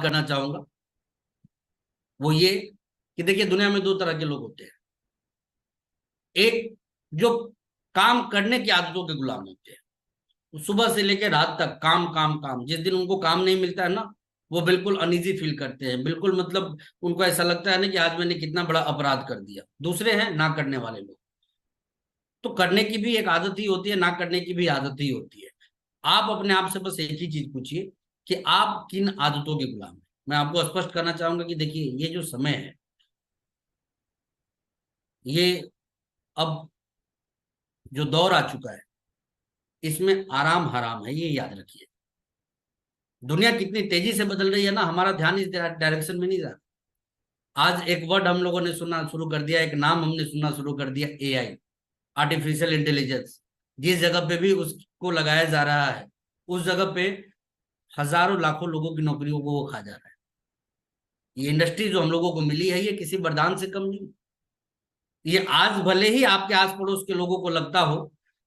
करना चाहूंगा वो ये कि देखिए, दुनिया में दो तरह के लोग होते हैं। एक जो काम करने की आदतों के गुलाम होते हैं, वो सुबह से लेकर रात तक काम काम काम। जिस दिन उनको काम नहीं मिलता है ना, वो बिल्कुल अनईजी फील करते हैं, बिल्कुल मतलब उनको ऐसा लगता है ना कि आज मैंने कितना बड़ा अपराध कर दिया। दूसरे हैं ना करने वाले लोग। तो करने की भी एक आदत ही होती है, ना करने की भी आदत ही होती है। आप अपने आप से बस एक ही चीज पूछिए कि आप किन आदतों के गुलाम हैं। मैं आपको स्पष्ट करना चाहूंगा कि देखिए, ये जो समय है, ये अब जो दौर आ चुका है, इसमें आराम हराम है, ये याद रखिए। दुनिया कितनी तेजी से बदल रही है ना, हमारा ध्यान इस डायरेक्शन में नहीं जा रहा। आज एक वर्ड हम लोगों ने सुनना शुरू कर दिया, एक नाम हमने सुनना शुरू कर दिया, एआई, आर्टिफिशियल इंटेलिजेंस। जिस जगह पे भी उसको लगाया जा रहा है, उस जगह पे हजारों लाखों लोगों की नौकरियों को वो खा जा रहा है। ये इंडस्ट्री जो हम लोगों को मिली है, ये किसी वरदान से कम नहीं। ये आज भले ही आपके आस पड़ोस के लोगों को लगता हो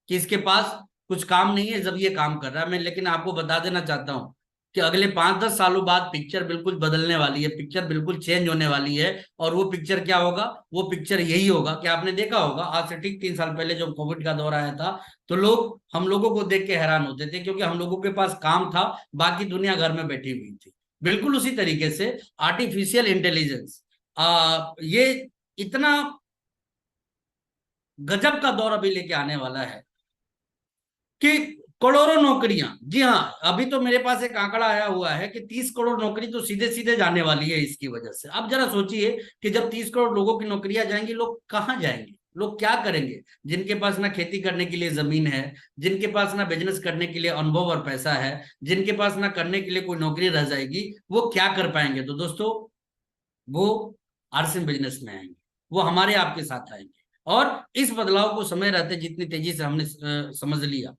कि इसके पास कुछ काम नहीं है जब ये काम कर रहा है, मैं लेकिन आपको बता देना चाहता हूं कि अगले 5-10 सालों बाद पिक्चर बिल्कुल बदलने वाली है, पिक्चर बिल्कुल चेंज होने वाली है। और वो पिक्चर क्या होगा? वो पिक्चर यही होगा कि आपने देखा होगा, आज से ठीक 3 साल पहले जब कोविड का दौर आया था, तो लोग हम लोगों को देख के हैरान होते थे, क्योंकि हम लोगों के पास काम था, बाकी दुनिया घर में बैठी हुई थी। बिल्कुल उसी तरीके से आर्टिफिशियल इंटेलिजेंस, ये इतना गजब का दौर अभी लेके आने वाला है कि करोड़ों नौकरियां, जी हाँ, अभी तो मेरे पास एक आंकड़ा आया हुआ है कि 30 करोड़ नौकरी तो सीधे सीधे जाने वाली है इसकी वजह से। अब जरा सोचिए कि जब 30 करोड़ लोगों की नौकरियां जाएंगी, लोग कहाँ जाएंगे, लोग क्या करेंगे? जिनके पास ना खेती करने के लिए जमीन है, जिनके पास ना बिजनेस करने के लिए अनुभव और पैसा है, जिनके पास ना करने के लिए कोई नौकरी रह जाएगी, वो क्या कर पाएंगे? तो दोस्तों, वो आरसीएम बिजनेस में आएंगे, वो हमारे आपके साथ आएंगे। और इस बदलाव को समय रहते जितनी तेजी से हमने समझ लिया,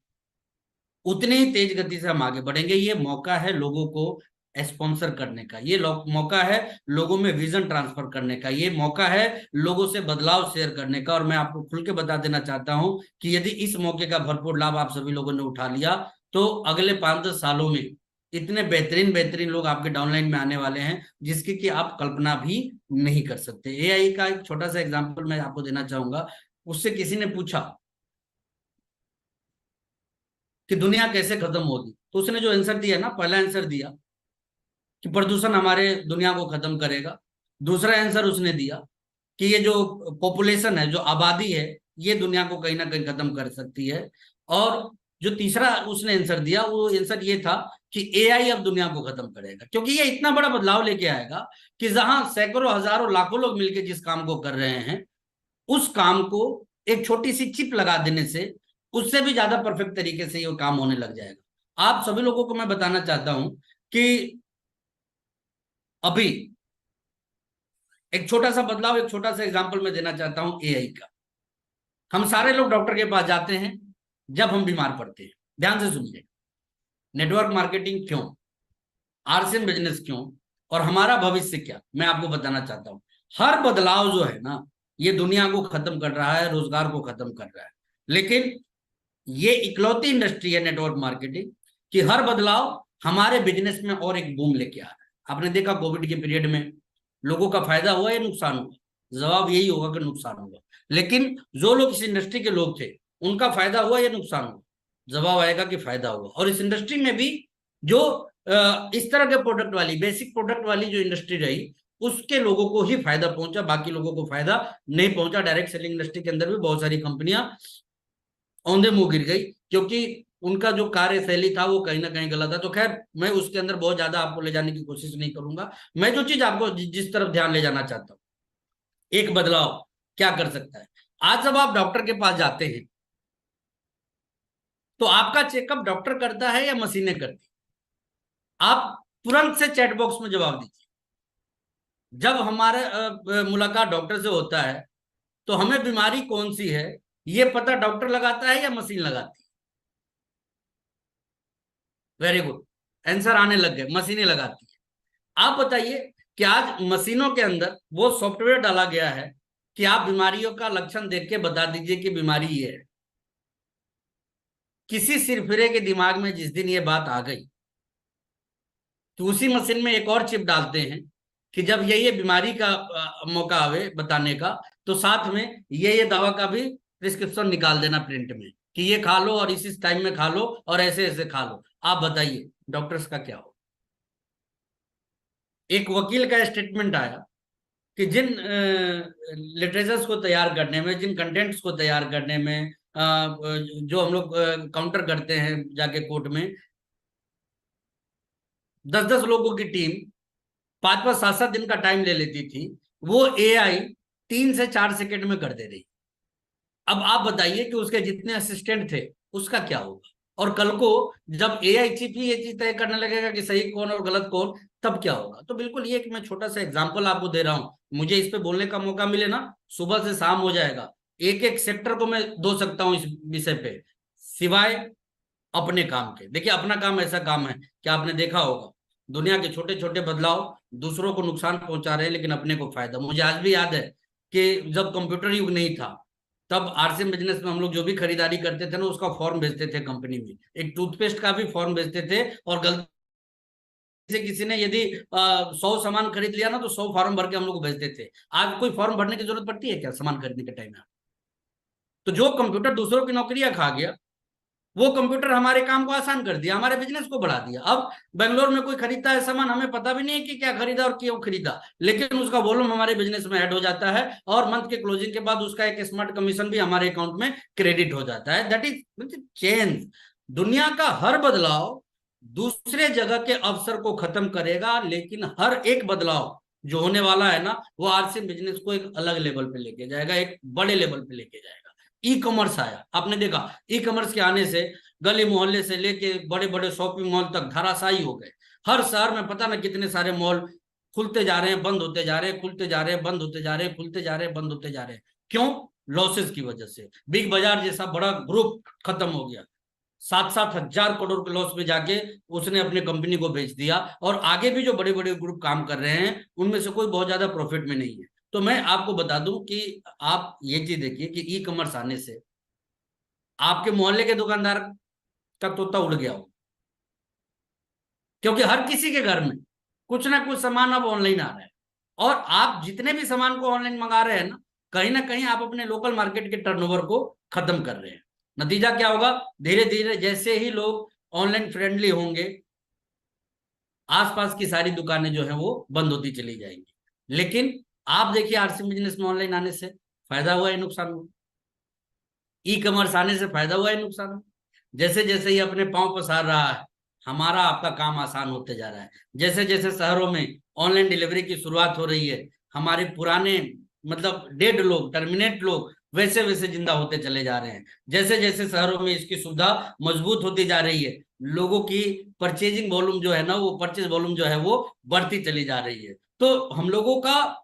उतने ही तेज गति से हम आगे बढ़ेंगे। ये मौका है लोगों को स्पॉन्सर करने का, ये मौका है लोगों में विजन ट्रांसफर करने का, ये मौका है लोगों से बदलाव शेयर करने का। और मैं आपको खुल के बता देना चाहता हूं कि यदि इस मौके का भरपूर लाभ आप सभी लोगों ने उठा लिया, तो अगले 5-10 सालों में इतने बेहतरीन बेहतरीन लोग आपके डाउनलाइन में आने वाले हैं जिसकी कि आप कल्पना भी नहीं कर सकते। एआई का एक छोटा सा एग्जांपल मैं आपको देना चाहूंगा। उससे किसी ने पूछा कि दुनिया कैसे खत्म होगी, तो उसने जो आंसर दिया ना, पहला आंसर दिया कि प्रदूषण हमारे दुनिया को खत्म करेगा। दूसरा आंसर उसने दिया कि ये जो पॉपुलेशन है, जो आबादी है, ये दुनिया को कहीं ना कहीं खत्म कर सकती है। और जो तीसरा उसने आंसर दिया, वो आंसर ये था कि एआई अब दुनिया को खत्म करेगा, क्योंकि ये इतना बड़ा बदलाव लेके आएगा कि जहां सैकड़ों हजारों लाखों लोग मिलकर जिस काम को कर रहे हैं, उस काम को एक छोटी सी चिप लगा देने से उससे भी ज्यादा परफेक्ट तरीके से ये काम होने लग जाएगा। आप सभी लोगों को मैं बताना चाहता हूं कि अभी एक छोटा सा बदलाव, एक छोटा सा एग्जांपल मैं देना चाहता हूं एआई का। हम सारे लोग डॉक्टर के पास जाते हैं जब हम बीमार पड़ते हैं। ध्यान से सुनिए, नेटवर्क मार्केटिंग क्यों, आरसीएम बिजनेस क्यों, और हमारा भविष्य क्या, मैं आपको बताना चाहता हूं। हर बदलाव जो है ना, ये दुनिया को खत्म कर रहा है, रोजगार को खत्म कर रहा है। लेकिन ये इकलौती इंडस्ट्री है नेटवर्क मार्केटिंग कि हर बदलाव हमारे बिजनेस में और एक बूम लेके आ रहा है। आपने देखा कोविड के पीरियड में लोगों का फायदा हुआ या नुकसान हुआ? जवाब यही होगा कि नुकसान हुआ। लेकिन जो लोग इस इंडस्ट्री के लोग थे, उनका फायदा हुआ या नुकसान हुआ? जवाब आएगा कि फायदा हुआ। और इस इंडस्ट्री में भी जो इस तरह के प्रोडक्ट वाली, बेसिक प्रोडक्ट वाली जो इंडस्ट्री रही, उसके लोगों को ही फायदा पहुंचा, बाकी लोगों को फायदा नहीं पहुंचा। डायरेक्ट सेलिंग इंडस्ट्री के अंदर भी बहुत सारी कंपनियां औंधे मुंह गिर गई, क्योंकि उनका जो कार्यशैली था वो कहीं ना कहीं गलत था। तो खैर, मैं उसके अंदर बहुत ज्यादा आपको ले जाने की कोशिश नहीं करूंगा। मैं जो चीज आपको जिस तरफ ध्यान ले जाना चाहता हूँ, एक बदलाव क्या कर सकता है। आज जब आप डॉक्टर के पास जाते हैं, तो आपका चेकअप डॉक्टर करता है या मशीनें करती? आप तुरंत से चैट बॉक्स में जवाब दीजिए। जब हमारे मुलाकात डॉक्टर से होता है, तो हमें बीमारी कौन सी है ये पता डॉक्टर लगाता है या मशीन लगाती है? वेरी गुड, आंसर आने लग गए, मशीनें लगाती है। आप बताइए कि आज मशीनों के अंदर वो सॉफ्टवेयर डाला गया है कि आप बीमारियों का लक्षण देख के बता दीजिए कि बीमारी ये है। किसी सिरफिरे के दिमाग में जिस दिन ये बात आ गई तो उसी मशीन में एक और चिप डालते हैं कि जब ये बीमारी का मौका आवे बताने का, तो साथ में ये दवा का भी प्रिस्क्रिप्शन निकाल देना प्रिंट में कि ये खा लो और इस टाइम में खा लो और ऐसे ऐसे खा लो। आप बताइए डॉक्टर्स का क्या हो। एक वकील का स्टेटमेंट आया कि जिन लिटरेचर्स को तैयार करने में, जिन कंटेंट्स को तैयार करने में, जो हम लोग काउंटर करते हैं जाके कोर्ट में, 10-10 लोगों की टीम 5-5 7-7 दिन का टाइम ले लेती थी, वो एआई 3 से 4 सेकंड में कर दे रही। अब आप बताइए कि उसके जितने असिस्टेंट थे उसका क्या होगा। और कल को जब एआई चीफ ही ये चीज तय करने लगेगा कि सही कौन और गलत कौन, तब क्या होगा। तो बिल्कुल ये कि मैं छोटा सा एग्जांपल आपको दे रहा हूं, मुझे इस पे बोलने का मौका मिले ना, सुबह से शाम हो जाएगा, एक एक सेक्टर को मैं दो सकता हूं इस विषय पे, सिवाय अपने काम के। देखिए अपना काम ऐसा काम है कि आपने देखा होगा दुनिया के छोटे छोटे बदलाव दूसरों को नुकसान पहुंचा रहे हैं लेकिन अपने को फायदा। मुझे आज भी याद है कि जब कंप्यूटर युग नहीं था, तब आरसीएम बिजनेस में हम लोग जो भी खरीदारी करते थे ना, उसका फॉर्म भेजते थे कंपनी में, एक टूथपेस्ट का भी फॉर्म भेजते थे। और गलती से किसी ने यदि 100 सामान खरीद लिया ना, तो 100 फॉर्म भर के हम लोग भेजते थे। आज कोई फॉर्म भरने की जरूरत पड़ती है क्या सामान खरीदने के टाइम में? तो जो कंप्यूटर दूसरों की नौकरियां खा गया, वो कंप्यूटर हमारे काम को आसान कर दिया, हमारे बिजनेस को बढ़ा दिया। अब बेंगलोर में कोई खरीदता है सामान, हमें पता भी नहीं है कि क्या खरीदा और क्यों खरीदा, लेकिन उसका वॉल्यूम हमारे बिजनेस में ऐड हो जाता है और मंथ के क्लोजिंग के बाद उसका एक स्मार्ट कमीशन भी हमारे अकाउंट में क्रेडिट हो जाता है। That is change. दुनिया का हर बदलाव दूसरे जगह के अवसर को खत्म करेगा, लेकिन हर एक बदलाव जो होने वाला है ना, वो आरसी बिजनेस को एक अलग लेवल पे लेके जाएगा, एक बड़े लेवल पे लेके जाएगा। ई कॉमर्स आया, आपने देखा ई कॉमर्स के आने से गली मोहल्ले से लेके बड़े बड़े शॉपिंग मॉल तक धराशायी हो गए। हर शहर में पता ना कितने सारे मॉल खुलते जा रहे हैं, बंद होते जा रहे हैं, खुलते जा रहे हैं, बंद होते जा रहे हैं, खुलते जा रहे हैं, बंद होते जा रहे हैं। क्यों? लॉसेस की वजह से। बिग बाजार जैसा बड़ा ग्रुप खत्म हो गया, 7-7 हजार करोड़ के लॉस में जाके उसने अपनी कंपनी को बेच दिया। और आगे भी जो बड़े बड़े ग्रुप काम कर रहे हैं उनमें से कोई बहुत ज्यादा प्रॉफिट में नहीं है। तो मैं आपको बता दूं कि आप ये चीज देखिए कि ई कॉमर्स आने से आपके मोहल्ले के दुकानदार का तोता उड़ गया हो, क्योंकि हर किसी के घर में कुछ ना कुछ सामान अब ऑनलाइन आ रहा है। और आप जितने भी सामान को ऑनलाइन मंगा रहे हैं ना कहीं आप अपने लोकल मार्केट के टर्नओवर को खत्म कर रहे हैं। नतीजा क्या होगा? धीरे धीरे जैसे ही लोग ऑनलाइन फ्रेंडली होंगे, आसपास की सारी दुकानें जो है वो बंद होती चली जाएंगी। लेकिन आप देखिए आरसी बिजनेस में ऑनलाइन आने से फायदा हुआ है नुकसान हुआ? ई कॉमर्स आने से फायदा हुआ है नुकसान हुआ? जैसे जैसे ये अपने पांव पसार रहा है, हमारा आपका काम आसान होते जा रहा है। जैसे जैसे शहरों में ऑनलाइन डिलीवरी की शुरुआत हो रही है, हमारे पुराने मतलब डेड लोग, टर्मिनेट लोग वैसे वैसे जिंदा होते चले जा रहे हैं। जैसे जैसे शहरों में इसकी सुविधा मजबूत होती जा रही है, लोगों की परचेजिंग वॉल्यूम जो है ना, वो परचेज वॉल्यूम जो है वो बढ़ती चली जा रही है। तो हम लोगों का,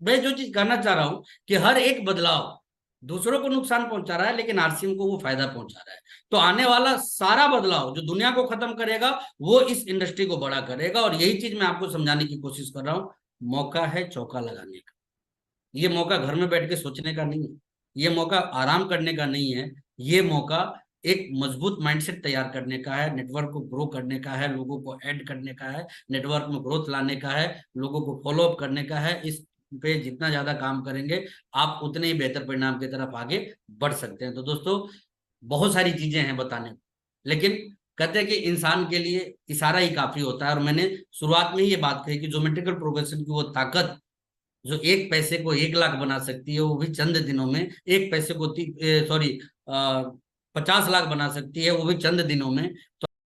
मैं जो चीज कहना चाह रहा हूं कि हर एक बदलाव दूसरों को नुकसान पहुंचा रहा है लेकिन आरसीएम को वो फायदा पहुंचा रहा है। तो आने वाला सारा बदलाव जो दुनिया को खत्म करेगा वो इस इंडस्ट्री को बड़ा करेगा। और यही चीज मैं आपको समझाने की कोशिश कर रहा हूं। मौका है चौका लगाने का। ये मौका घर में बैठ के सोचने का नहीं है, ये मौका आराम करने का नहीं है, ये मौका एक मजबूत माइंडसेट तैयार करने का है, नेटवर्क को ग्रो करने का है, लोगों को ऐड करने का है, नेटवर्क में ग्रोथ लाने का है, लोगों को फॉलो अप करने का है। इस पे जितना ज्यादा काम करेंगे आप उतने ही बेहतर परिणाम की तरफ आगे बढ़ सकते हैं। तो दोस्तों बहुत सारी चीजें हैं बताने को, लेकिन कहते हैं कि इंसान के लिए इशारा ही काफी होता है। और मैंने शुरुआत में ही ये बात कही कि ज्योमेट्रिकल प्रोग्रेशन की वो ताकत जो 1 पैसे को 1 लाख बना सकती है, वो भी चंद दिनों में। 1 पैसे को 50 लाख बना सकती है, वो भी चंद दिनों में। तो